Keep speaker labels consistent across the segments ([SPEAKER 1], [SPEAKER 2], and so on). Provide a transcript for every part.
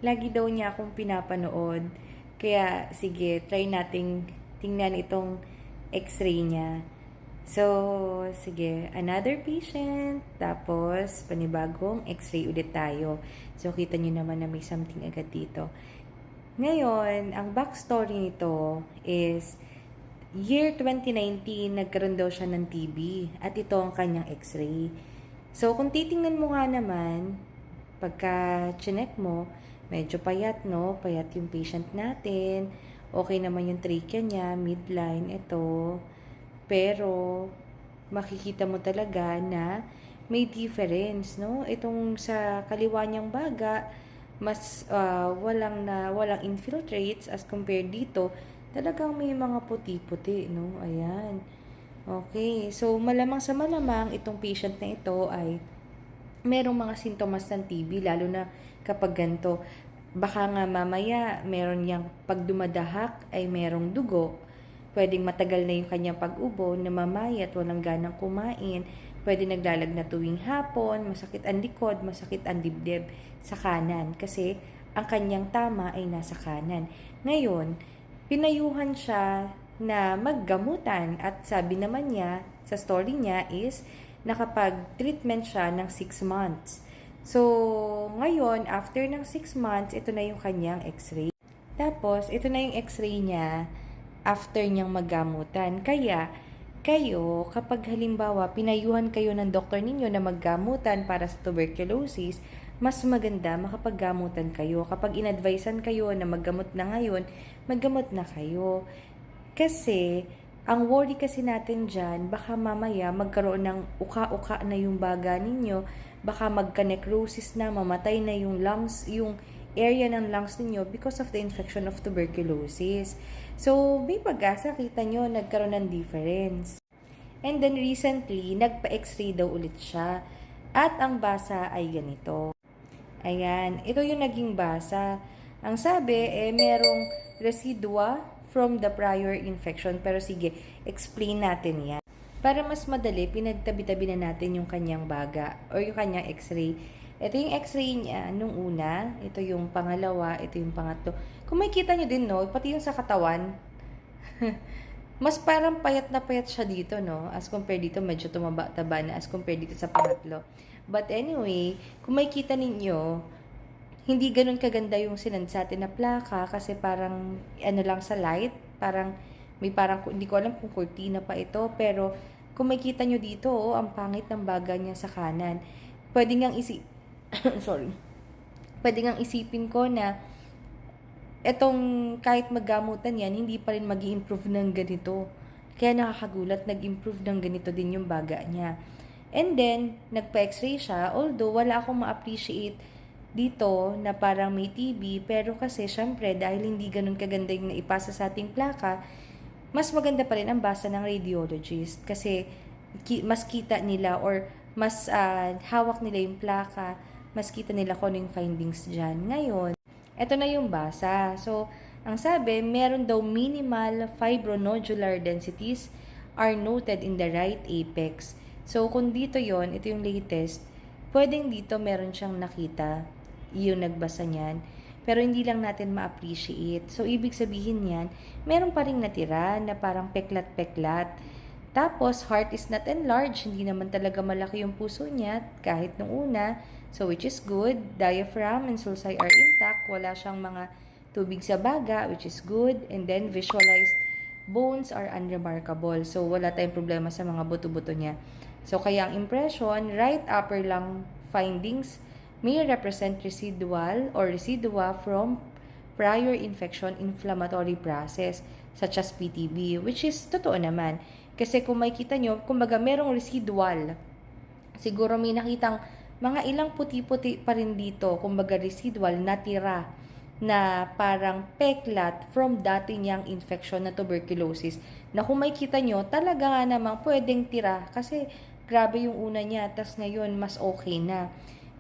[SPEAKER 1] lagi daw niya akong pinapanood. Kaya, sige, try nating tingnan itong x-ray niya. So, sige, another patient. Tapos, panibagong x-ray ulit tayo. So, kita nyo naman na may something agad dito. Ngayon, ang backstory nito is, year 2019, nagkaroon daw siya ng TB. At ito ang kanyang x-ray. So, kung titingnan mo nga naman, pagka chinek mo, medyo payat, no? Payat yung patient natin. Okay naman yung trachea niya, midline, ito. Pero, makikita mo talaga na may difference, no? Itong sa kaliwa niyang baga, mas walang infiltrates as compared dito, talagang may mga puti-puti, no? Ayan. Okay, so malamang sa malamang itong patient na ito ay merong mga sintomas ng TB, lalo na kapag ganito. Baka nga mamaya meron niyang pag dumadahak ay merong dugo. Pwedeng matagal na yung kanyang pag-ubo, namamayat, walang ganang kumain. Pwede naglalag na tuwing hapon, masakit ang likod, masakit ang dibdib sa kanan. Kasi ang kanyang tama ay nasa kanan. Ngayon, pinayuhan siya na maggamutan at sabi naman niya, sa story niya is, nakapag-treatment siya ng 6 months. So, ngayon, after ng 6 months, ito na yung kanyang x-ray. Tapos, ito na yung x-ray niya after niyang maggamutan. Kaya, kayo, kapag halimbawa, pinayuhan kayo ng doktor ninyo na maggamutan para sa tuberculosis, mas maganda makapaggamutan kayo. Kapag inadvisean kayo na maggamot na ngayon, maggamot na kayo. Kasi, ang worry kasi natin dyan, baka mamaya magkaroon ng uka-uka na yung baga ninyo, baka magka-necrosis na, mamatay na yung lungs, yung area ng lungs ninyo because of the infection of tuberculosis. So, may pag-asa, kita nyo, nagkaroon ng difference. And then recently, nagpa-x-ray daw ulit siya. At ang basa ay ganito. Ayan, ito yung naging basa. Ang sabi, merong residua from the prior infection. Pero sige, explain natin yan. Para mas madali, pinagtabi-tabi na natin yung kanyang baga or yung kanyang x-ray. Ito yung x-ray niya nung una, ito yung pangalawa, ito yung pangatlo. Kung makikita nyo din, no, pati yung sa katawan, mas parang payat na payat siya dito, no? As compared dito, medyo tumaba-taba na as compared dito sa pangatlo. But anyway, kung makikita ninyo, hindi ganun kaganda yung sinansatin na plaka kasi parang ano lang sa light, parang may parang hindi ko alam kung cortina pa ito, pero kung makikita nyo dito, ang pangit ng baga niya sa kanan. Pwede ngang sorry. Pwede ngang isipin ko na etong kahit maggamutan yan, hindi pa rin mag-i-improve ng ganito. Kaya nakakagulat, nag-improve ng ganito din yung baga niya. And then, nagpa-x-ray siya, although wala akong ma-appreciate dito na parang may TB, pero kasi syempre dahil hindi ganun kaganda yung naipasa sa ating plaka, mas maganda pa rin ang basa ng radiologist kasi mas kita nila or mas hawak nila yung plaka, mas kita nila kung ano yung findings dyan. Ngayon, eto na yung basa. So, ang sabi, meron daw minimal fibronodular densities are noted in the right apex. So, kung dito yon, ito yung latest, pwedeng dito meron siyang nakita, yung nagbasa niyan, pero hindi lang natin ma-appreciate. So, ibig sabihin niyan, meron pa rin natira na parang peklat-peklat. Tapos, heart is not enlarged, hindi naman talaga malaki yung puso niya kahit nung una. So, which is good. Diaphragm and sulci are intact. Wala siyang mga tubig sa baga, which is good. And then, visualized bones are unremarkable. So, wala tayong problema sa mga buto-buto niya. So, kaya ang impression, right upper lung findings may represent residual or residua from prior infection inflammatory process such as PTB, which is totoo naman. Kasi kung makikita nyo, kumbaga merong residual. Siguro may nakitang mga ilang puti-puti pa rin dito, kumbaga residual, natira na parang peklat from dati niyang infection na tuberculosis. Na kung makikita nyo, talaga nga namang pwedeng tira kasi grabe yung una niya, tas ngayon mas okay na.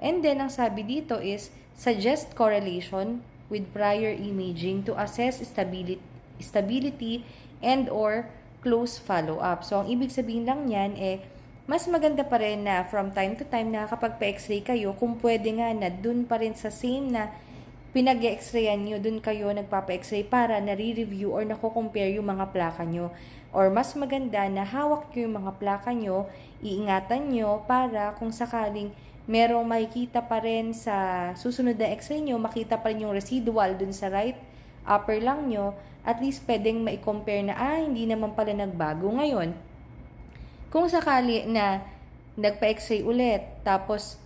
[SPEAKER 1] And then, ang sabi dito is, suggest correlation with prior imaging to assess stability and or close follow-up. So, ang ibig sabihin lang niyan, mas maganda pa rin na from time to time na kapag pa-x-ray kayo, kung pwede nga na dun pa rin sa same na pinag-x-rayan nyo, dun kayo nagpapa-x-ray para nare-review or nako-compare yung mga plaka nyo. Or mas maganda na hawak nyo yung mga plaka nyo, iingatan nyo para kung sakaling merong makikita pa rin sa susunod na x-ray nyo, makita pa rin yung residual dun sa right upper lung nyo, at least pwedeng ma-compare na, hindi naman pala nagbago. Ngayon, kung sakali na nagpa-x-ray ulit, tapos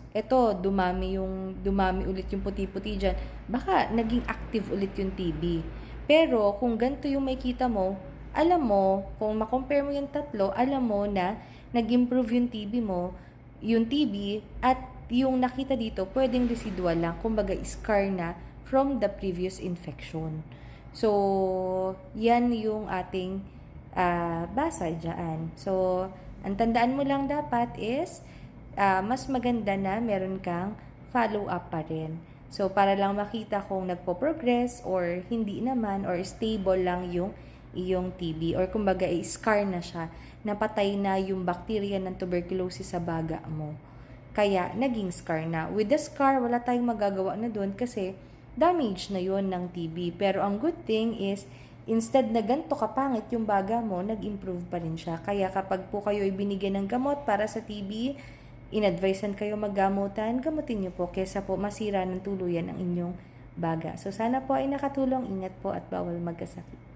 [SPEAKER 1] dumami ulit yung puti-puti dyan, baka naging active ulit yung TB. Pero kung ganito yung makita mo, alam mo, kung ma-compare mo yung tatlo, alam mo na nag-improve yung TB mo, yung TB, at yung nakita dito, pwedeng residual lang, kumbaga scar na from the previous infection. So, yan yung ating basa dyan. So, ang tandaan mo lang dapat is, mas maganda na meron kang follow-up pa rin. So, para lang makita kung nagpo-progress or hindi naman or stable lang yung iyong TB or kumbaga scar na siya, napatay na yung bacteria ng tuberculosis sa baga mo. Kaya, naging scar na. With the scar, wala tayong magagawa na doon kasi damage na yon ng TB. Pero ang good thing is, instead na ganito kapangit yung baga mo, nag-improve pa rin siya. Kaya kapag po kayo ibinigyan ng gamot para sa TB, in-advisean kayo maggamutan, gamutin nyo po kesa po masira ng tuluyan ang inyong baga. So sana po ay nakatulong. Ingat po at bawal magkasakit.